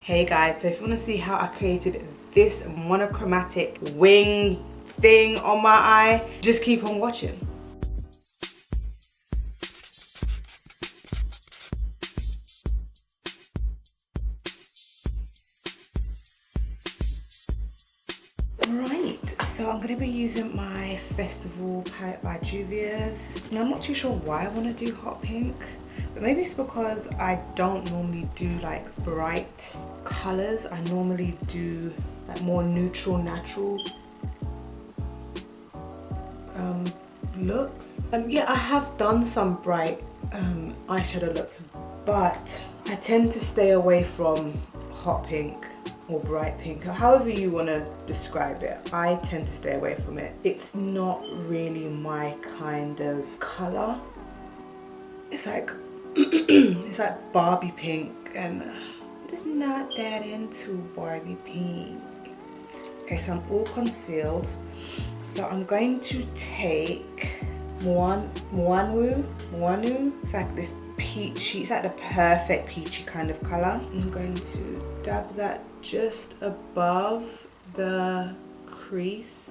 Hey guys, so if you want to see how I created this monochromatic wing thing on my eye, just keep on watching. Right, so I'm going to be using my Festival Palette by Juvias. And I'm not too sure why I want to do hot pink, but maybe it's because I don't normally do like bright colors. I normally do like more neutral, natural looks. Yeah, I have done some bright eyeshadow looks, but I tend to stay away from hot pink or bright pink, however you want to describe it. I tend to stay away from it. It's not really my kind of color. It's like it's like Barbie pink, and I'm just not that into Barbie pink. Okay, so I'm all concealed. So I'm going to take Moanu. It's like this peachy, it's like the perfect peachy kind of color. I'm going to dab that just above the crease.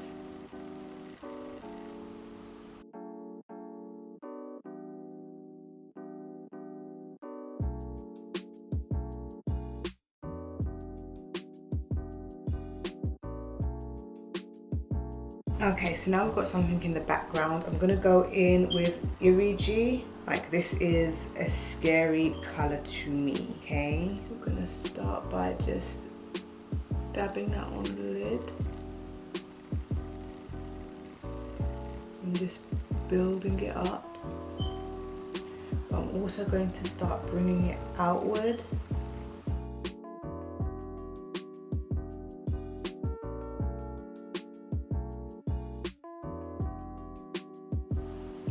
Okay, so now we've got something in the background. I'm gonna go in with Irigi. Like, this is a scary color to me, okay? We're gonna start by just dabbing that on the lid. And just building it up. But I'm also going to start bringing it outward.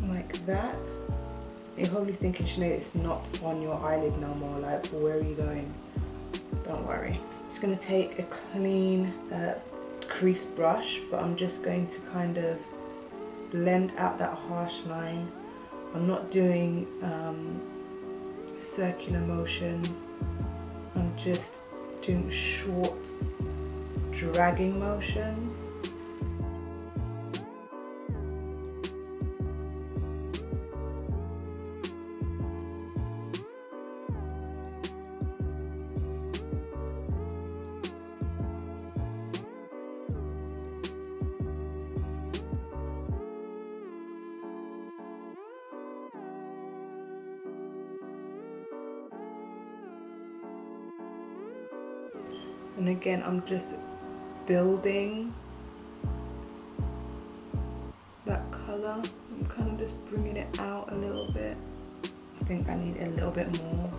Like that. You're probably thinking, Sinead, it's not on your eyelid no more. Like, where are you going? Don't worry. Just gonna take a clean crease brush, but I'm just going to kind of blend out that harsh line. I'm not doing circular motions. I'm just doing short dragging motions. And again, I'm just building that color. I'm kind of just bringing it out a little bit. I think I need a little bit more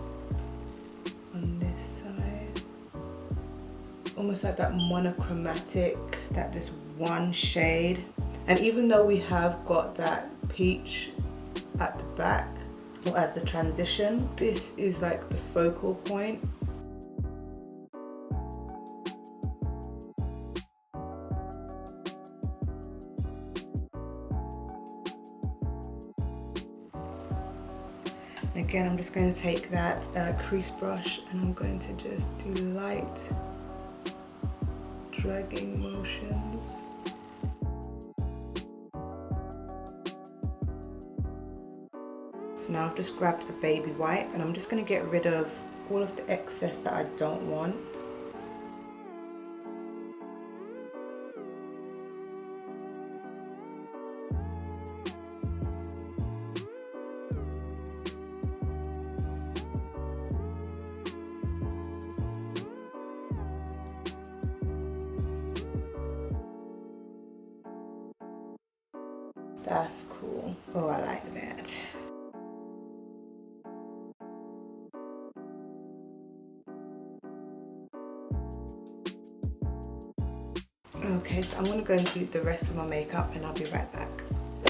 on this side. Almost like that monochromatic, that just one shade. And even though we have got that peach at the back, or as the transition, this is like the focal point. Again, I'm just going to take that crease brush and I'm going to just do light dragging motions. So now I've just grabbed a baby white and I'm just going to get rid of all of the excess that I don't want. That's cool. Oh, I like that. Okay, so I'm gonna go and do the rest of my makeup and I'll be right back.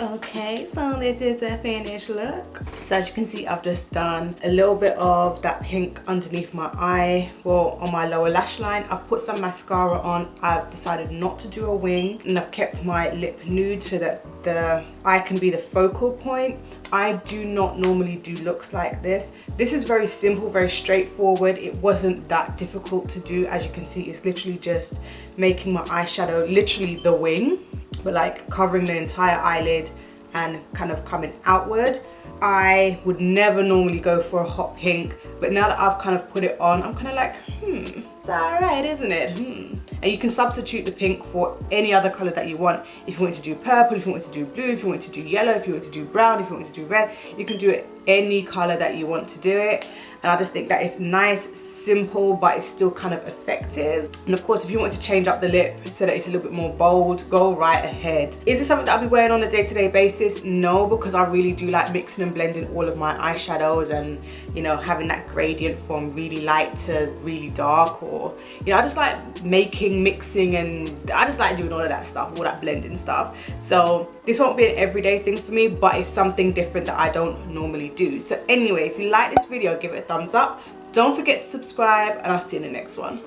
Okay, so this is the finished look. So as you can see, I've just done a little bit of that pink underneath my eye, well, on my lower lash line. I've put some mascara on. I've decided not to do a wing, and I've kept my lip nude so that the eye can be the focal point. I do not normally do looks like this. This is very simple, very straightforward. It wasn't that difficult to do. As you can see, it's literally just making my eyeshadow literally the wing, but like covering the entire eyelid and kind of coming outward. I would never normally go for a hot pink, but now that I've kind of put it on, I'm kind of like, it's alright, isn't it? And you can substitute the pink for any other color that you want. If you want to do purple, if you want to do blue, if you want to do yellow, if you want to do brown, if you want to do red, you can do it any color that you want to do it. And I just think that it's nice, simple, but it's still kind of effective. And of course, if you want to change up the lip so that it's a little bit more bold, go right ahead. Is this something that I'll be wearing on a day-to-day basis? No, because I really do like mixing and blending all of my eyeshadows and, you know, having that gradient from really light to really dark, or, you know, I just like making, mixing, and I just like doing all of that stuff, all that blending stuff. So this won't be an everyday thing for me, but it's something different that I don't normally do. So anyway, if you like this video, give it a thumbs up. Don't forget to subscribe, and I'll see you in the next one.